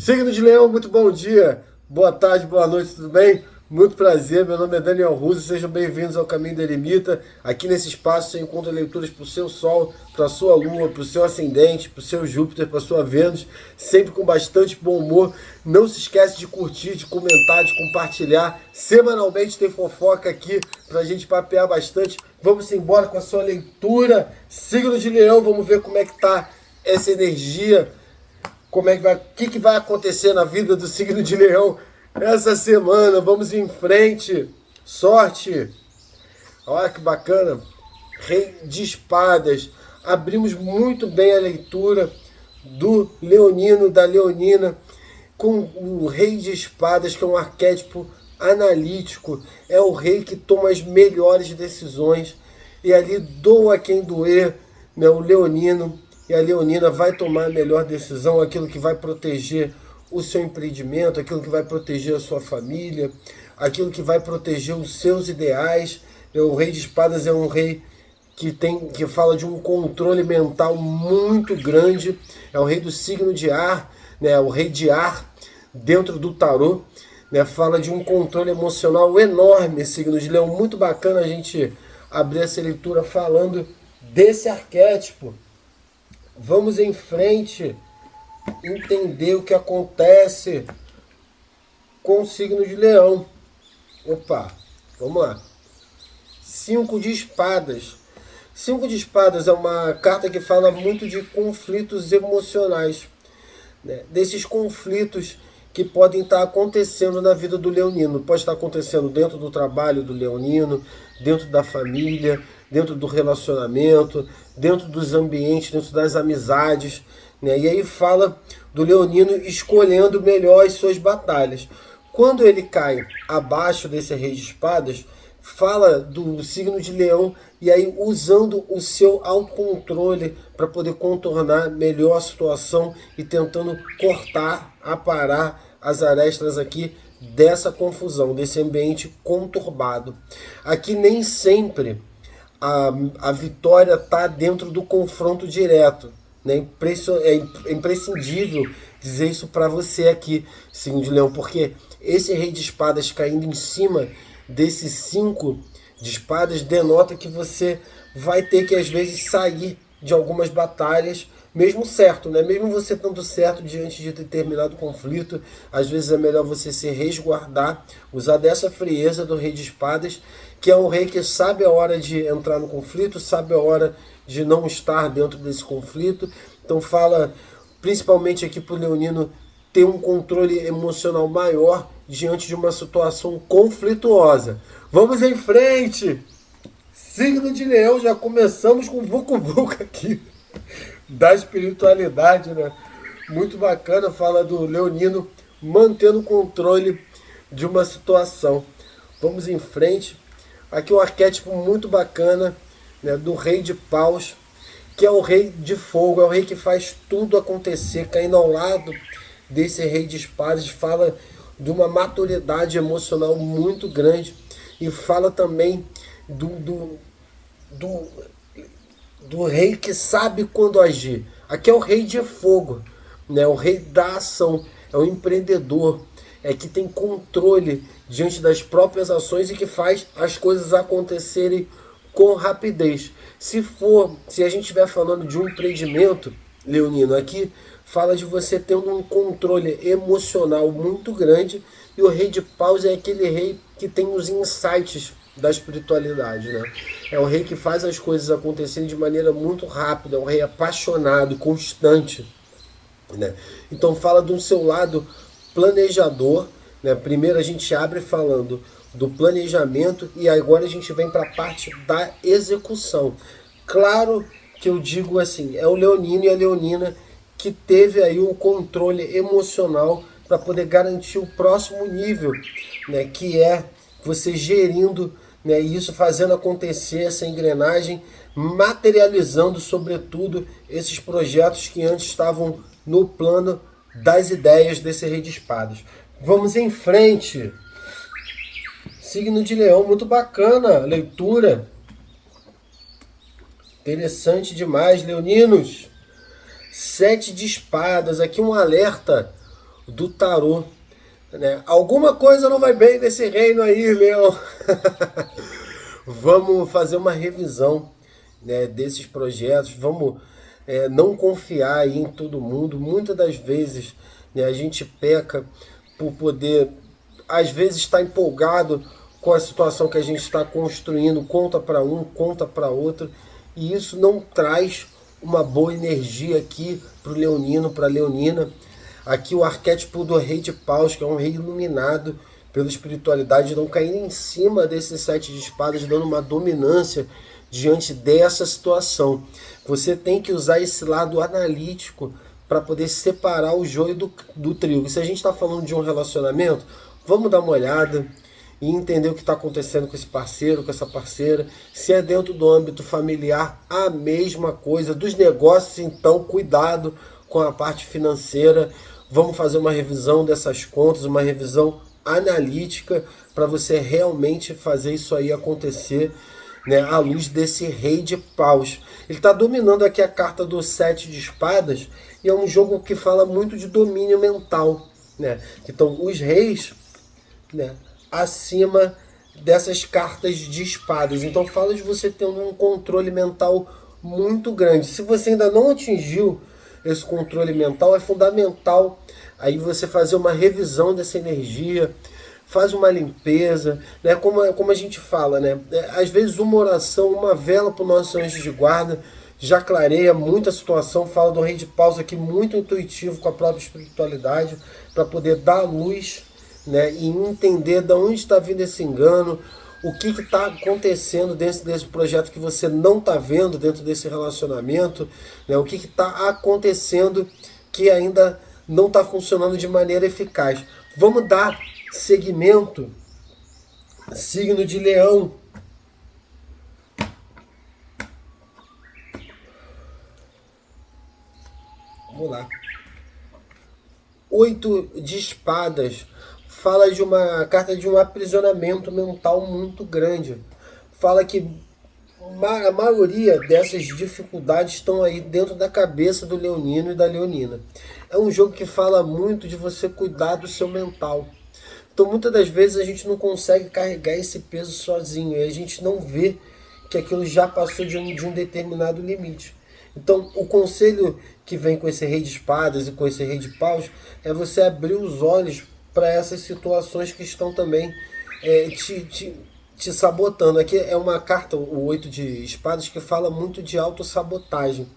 Signo de Leão, muito bom dia, boa tarde, boa noite, tudo bem? Muito prazer, meu nome é Daniel Russo, sejam bem-vindos ao Caminho da Eremita. Aqui nesse espaço você encontra leituras para o seu Sol, para a sua Lua, para o seu Ascendente, para o seu Júpiter, para a sua Vênus, sempre com bastante bom humor. Não se esquece de curtir, de comentar, de compartilhar. Semanalmente tem fofoca aqui para a gente papear bastante. Vamos embora com a sua leitura. Signo de Leão, vamos ver como é que tá essa energia. Como é que vai, o que vai acontecer na vida do signo de Leão essa semana? Vamos em frente. Sorte. Olha que bacana. Rei de Espadas. Abrimos muito bem a leitura do leonino, da leonina, com o Rei de Espadas, que é um arquétipo analítico. É o rei que toma as melhores decisões. E ali doa quem doer, né? O leonino e a leonina vai tomar a melhor decisão, aquilo que vai proteger o seu empreendimento, aquilo que vai proteger a sua família, aquilo que vai proteger os seus ideais. O Rei de Espadas é um rei que fala de um controle mental muito grande, é o rei do signo de ar, né? O rei de ar dentro do tarô, né? Fala de um controle emocional enorme, signo de Leão. Muito bacana a gente abrir essa leitura falando desse arquétipo. Vamos em frente, entender o que acontece com o signo de Leão. Opa, vamos lá. 5 de espadas. 5 de espadas é uma carta que fala muito de conflitos emocionais, né? Desses conflitos que podem estar acontecendo na vida do leonino. Pode estar acontecendo dentro do trabalho do leonino, dentro da família, dentro do relacionamento, dentro dos ambientes, dentro das amizades, né? E aí fala do leonino escolhendo melhor as suas batalhas. Quando ele cai abaixo desse Rei de Espadas, fala do signo de Leão e aí usando o seu autocontrole para poder contornar melhor a situação e tentando cortar, aparar as arestas aqui dessa confusão, desse ambiente conturbado. Aqui nem sempre a vitória está dentro do confronto direto, né? É imprescindível dizer isso para você aqui, signo de Leão, porque esse Rei de Espadas caindo em cima desses 5 de espadas denota que você vai ter que às vezes sair de algumas batalhas, mesmo certo, né? Mesmo você estando certo diante de determinado conflito, às vezes é melhor você se resguardar, usar dessa frieza do Rei de Espadas, que é um rei que sabe a hora de entrar no conflito, sabe a hora de não estar dentro desse conflito. Então fala principalmente aqui para o leonino ter um controle emocional maior diante de uma situação conflituosa. Vamos em frente! Signo de Leão, já começamos com o vucu-vucu aqui da espiritualidade, né? Muito bacana, fala do leonino mantendo o controle de uma situação. Vamos em frente. Aqui um arquétipo muito bacana, né, do Rei de Paus, que é o Rei de Fogo, é o rei que faz tudo acontecer, caindo ao lado desse Rei de Espadas. Fala de uma maturidade emocional muito grande e fala também do rei que sabe quando agir. Aqui é o Rei de Fogo, né? O rei da ação, é o empreendedor, é que tem controle diante das próprias ações e que faz as coisas acontecerem com rapidez. Se a gente estiver falando de um empreendimento, leonino, aqui fala de você tendo um controle emocional muito grande, e o Rei de Paus é aquele rei que tem os insights da espiritualidade, né? É o rei que faz as coisas acontecerem de maneira muito rápida, é um rei apaixonado, constante, né? Então fala do seu lado planejador, né? Primeiro a gente abre falando do planejamento e agora a gente vem para a parte da execução. Claro que eu digo assim, é o leonino e a leonina que teve aí o controle emocional para poder garantir o próximo nível, né? Que é você gerindo, né, isso, fazendo acontecer essa engrenagem, materializando sobretudo esses projetos que antes estavam no plano das ideias desse Rei de Espadas. Vamos em frente. Signo de Leão, muito bacana a leitura. Interessante demais, leoninos. 7 de espadas, aqui um alerta do tarô, né? Alguma coisa não vai bem nesse reino aí, Leão. Vamos fazer uma revisão, né, desses projetos. Vamos não confiar aí em todo mundo. Muitas das vezes, né, a gente peca por poder, às vezes, estar empolgado com a situação que a gente está construindo, conta para um, conta para outro, e isso não traz uma boa energia aqui para o leonino, para a leonina. Aqui o arquétipo do rei de paus, que é um rei iluminado pela espiritualidade, não caindo em cima desses 7 de espadas, dando uma dominância diante dessa situação. Você tem que usar esse lado analítico para poder separar o joio do trigo. Se a gente está falando de um relacionamento, vamos dar uma olhada e entender o que está acontecendo com esse parceiro, com essa parceira. Se é dentro do âmbito familiar, a mesma coisa. Dos negócios, então, cuidado com a parte financeira. Vamos fazer uma revisão dessas contas, uma revisão analítica para você realmente fazer isso aí acontecer, né, à luz desse rei de paus. Ele está dominando aqui a carta do 7 de espadas e é um jogo que fala muito de domínio mental, né? Então, os reis, né, acima dessas cartas de espadas. Então fala de você tendo um controle mental muito grande. Se você ainda não atingiu esse controle mental, é fundamental aí você fazer uma revisão dessa energia, faz uma limpeza, né? Como a gente fala, né? Às vezes uma oração, uma vela para o nosso anjo de guarda já clareia muita situação. Fala do rei de paus aqui, muito intuitivo com a própria espiritualidade, para poder dar luz, né, e entender de onde está vindo esse engano, o que está acontecendo dentro desse projeto que você não está vendo, dentro desse relacionamento, né, o que está acontecendo que ainda não está funcionando de maneira eficaz. Vamos dar seguimento. Signo de Leão. Vamos lá. 8 de espadas. Fala de uma carta de um aprisionamento mental muito grande. Fala que a maioria dessas dificuldades estão aí dentro da cabeça do leonino e da leonina. É um jogo que fala muito de você cuidar do seu mental. Então muitas das vezes a gente não consegue carregar esse peso sozinho e a gente não vê que aquilo já passou de um determinado limite. Então o conselho que vem com esse rei de espadas e com esse rei de paus é você abrir os olhos para essas situações que estão também te sabotando. Aqui é uma carta, o 8 de espadas, que fala muito de autossabotagem,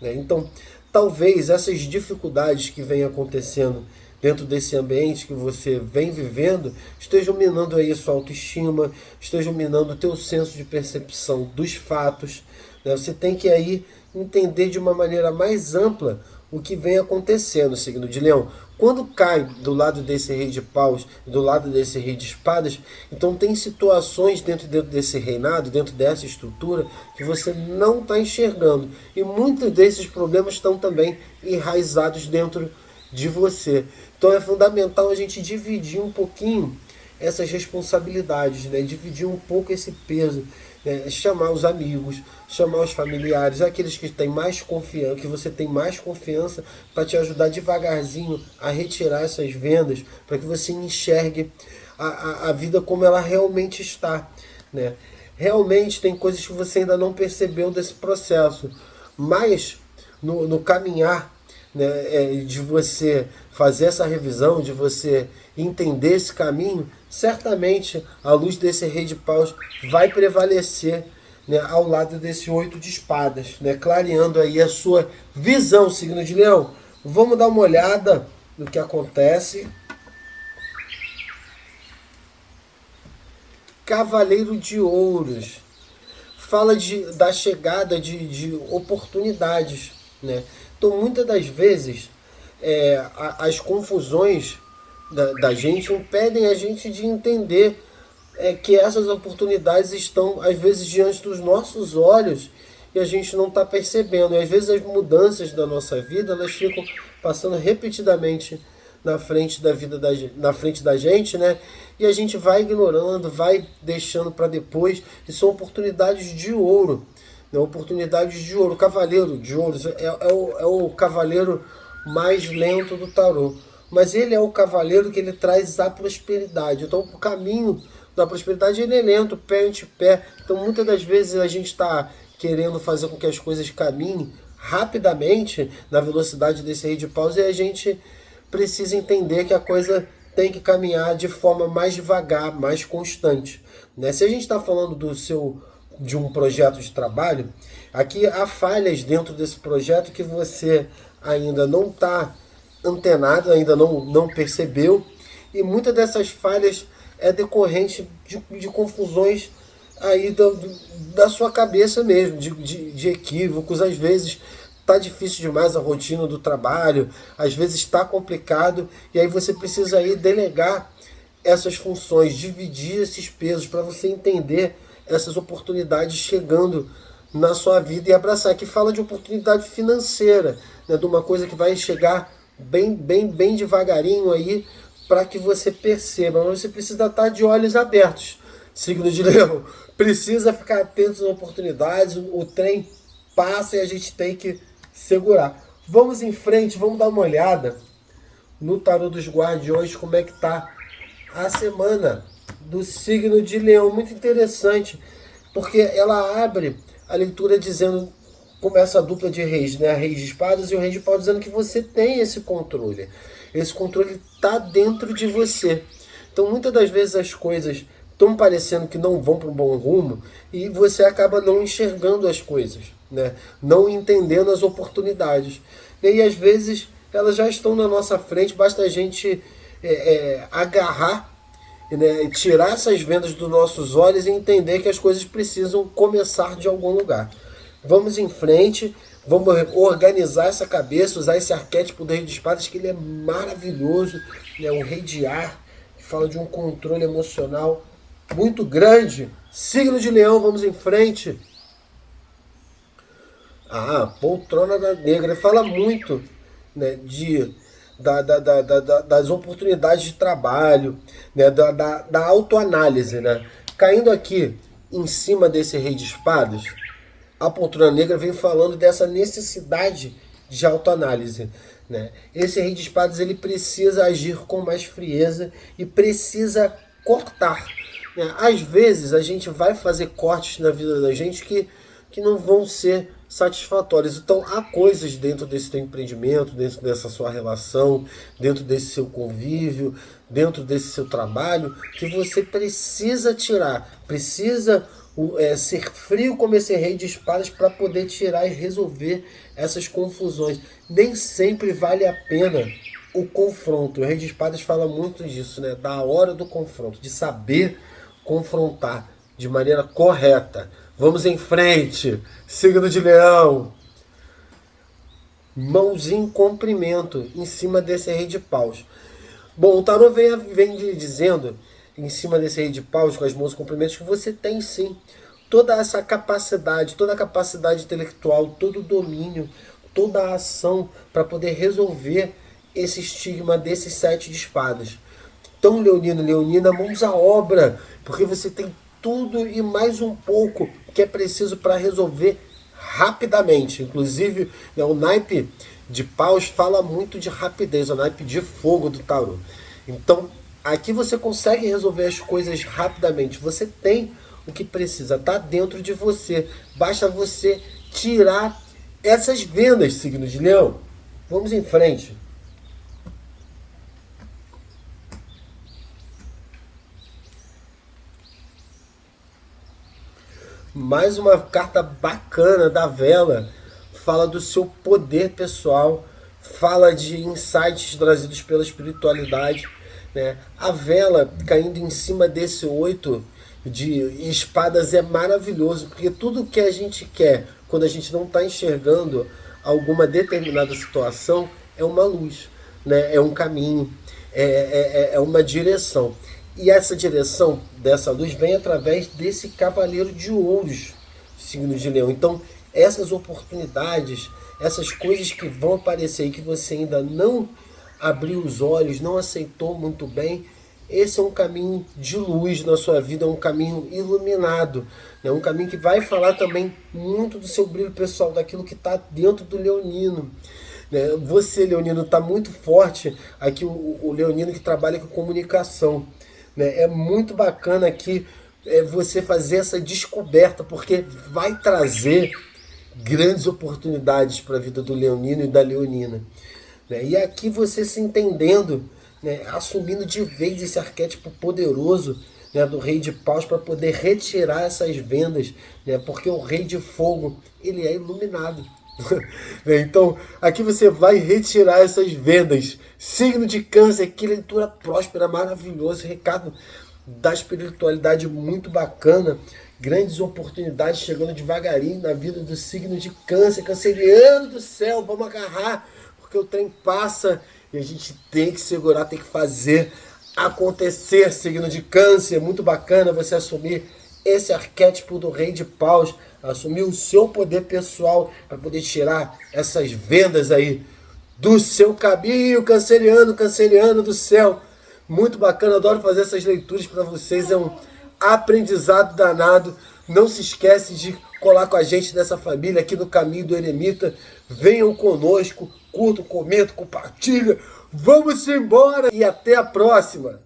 né? Então, talvez essas dificuldades que vêm acontecendo dentro desse ambiente que você vem vivendo estejam minando aí a sua autoestima, estejam minando o teu senso de percepção dos fatos, né? Você tem que aí entender de uma maneira mais ampla o que vem acontecendo, signo de Leão. Quando cai do lado desse rei de paus, do lado desse rei de espadas, então tem situações dentro desse reinado, dentro dessa estrutura, que você não está enxergando. E muitos desses problemas estão também enraizados dentro de você. Então é fundamental a gente dividir um pouquinho essas responsabilidades, né? Dividir um pouco esse peso, né? Chamar os amigos, chamar os familiares, aqueles que têm mais confiança, que você tem mais confiança, para te ajudar devagarzinho a retirar essas vendas, para que você enxergue a vida como ela realmente está, né? Realmente tem coisas que você ainda não percebeu desse processo, mas no caminhar, né, de você fazer essa revisão, de você entender esse caminho, certamente a luz desse rei de paus vai prevalecer, né, ao lado desse 8 de espadas, né, clareando aí a sua visão, signo de Leão. Vamos dar uma olhada no que acontece. Cavaleiro de Ouros fala da chegada de oportunidades, né? Então muitas das vezes as confusões da gente impedem a gente de entender que essas oportunidades estão às vezes diante dos nossos olhos e a gente não está percebendo. E às vezes as mudanças da nossa vida, elas ficam passando repetidamente na frente da vida na frente da gente, né? E a gente vai ignorando, vai deixando para depois, e são oportunidades de ouro, né? Oportunidades de ouro. O Cavaleiro de Ouros é o cavaleiro mais lento do tarô, mas ele é o cavaleiro que ele traz a prosperidade. Então o caminho da prosperidade ele é lento, pé ante pé. Então muitas das vezes a gente está querendo fazer com que as coisas caminhem rapidamente na velocidade desse rei de paus, e a gente precisa entender que a coisa tem que caminhar de forma mais devagar, mais constante, né? Se a gente está falando de um projeto de trabalho, aqui há falhas dentro desse projeto que você ainda não está antenado, ainda não percebeu, e muitas dessas falhas é decorrente de confusões aí da sua cabeça mesmo, de equívocos. Às vezes tá difícil demais a rotina do trabalho, às vezes está complicado, e aí você precisa aí delegar essas funções, dividir esses pesos para você entender essas oportunidades chegando na sua vida e abraçar. Aqui fala de oportunidade financeira, né, de uma coisa que vai chegar bem devagarinho aí para que você perceba, mas você precisa estar de olhos abertos. Signo de Leão, precisa ficar atento às oportunidades, o trem passa e a gente tem que segurar. Vamos em frente, vamos dar uma olhada no tarô dos guardiões, como é que tá a semana do signo de Leão. Muito interessante, porque ela abre a leitura dizendo, como essa dupla de reis, né? Rei de espadas e o rei de pau, dizendo que você tem esse controle. Esse controle está dentro de você. Então, muitas das vezes as coisas estão parecendo que não vão para um bom rumo e você acaba não enxergando as coisas, né? Não entendendo as oportunidades. E às vezes elas já estão na nossa frente, basta a gente agarrar, né, tirar essas vendas dos nossos olhos e entender que as coisas precisam começar de algum lugar. Vamos em frente, vamos organizar essa cabeça, usar esse arquétipo do rei de espadas, que ele é maravilhoso, né? Um rei de ar, que fala de um controle emocional muito grande. Signo de Leão, vamos em frente. Poltrona negra, ele fala muito, né, das oportunidades de trabalho, né, da autoanálise, né? Caindo aqui em cima desse rei de espadas, a poltrona negra vem falando dessa necessidade de autoanálise, né? Esse rei de espadas ele precisa agir com mais frieza e precisa cortar, né? Às vezes a gente vai fazer cortes na vida da gente que não vão ser satisfatórios. Então há coisas dentro desse teu empreendimento, dentro dessa sua relação, dentro desse seu convívio, dentro desse seu trabalho, que você precisa tirar, precisa ser frio como esse rei de espadas para poder tirar e resolver essas confusões. Nem sempre vale a pena o confronto. O rei de espadas fala muito disso, né? Da hora do confronto, de saber confrontar de maneira correta. Vamos em frente, signo de Leão. Mãozinha em comprimento em cima desse rei de paus. Bom, o tarô vem dizendo, em cima desse rei de paus, com as mãos em comprimento, que você tem sim toda essa capacidade, toda a capacidade intelectual, todo o domínio, toda a ação para poder resolver esse estigma desses 7 de espadas. Então, Leonino, Leonina, mãos à obra, porque você tem tudo e mais um pouco que é preciso para resolver rapidamente. Inclusive, né, o naipe de paus fala muito de rapidez, o naipe de fogo do tarô. Então, aqui você consegue resolver as coisas rapidamente. Você tem o que precisa, está dentro de você. Basta você tirar essas vendas, signo de Leão. Vamos em frente. Mais uma carta bacana da vela. Fala do seu poder pessoal. Fala de insights trazidos pela espiritualidade, né? A vela caindo em cima desse 8 de espadas é maravilhoso, porque tudo que a gente quer, quando a gente não está enxergando alguma determinada situação, é uma luz, né? É um caminho, é uma direção. E essa direção dessa luz vem através desse cavaleiro de ouros, signo de Leão. Então, essas oportunidades, essas coisas que vão aparecer e que você ainda não abriu os olhos, não aceitou muito bem, esse é um caminho de luz na sua vida, é um caminho iluminado, né? Um caminho que vai falar também muito do seu brilho pessoal, daquilo que está dentro do leonino. né? Você, leonino, está muito forte aqui, o leonino que trabalha com comunicação, né? É muito bacana aqui você fazer essa descoberta, porque vai trazer grandes oportunidades para a vida do leonino e da leonina, né? E aqui você se entendendo, né, assumindo de vez esse arquétipo poderoso, né, do rei de paus para poder retirar essas vendas, né, porque o rei de fogo ele é iluminado. Então aqui você vai retirar essas vendas. Signo de câncer, que leitura próspera, maravilhoso, recado da espiritualidade muito bacana, grandes oportunidades chegando devagarinho na vida do signo de câncer, canceriano do céu, vamos agarrar, porque o trem passa e a gente tem que segurar, tem que fazer acontecer. Signo de câncer, muito bacana você assumir esse arquétipo do rei de paus, assumir o seu poder pessoal para poder tirar essas vendas aí do seu caminho, canceriano, canceriano do céu. Muito bacana, adoro fazer essas leituras para vocês, é um aprendizado danado. Não se esquece de colar com a gente nessa família aqui no Caminho do Eremita. Venham conosco, curtam, comentam, compartilham. Vamos embora e até a próxima!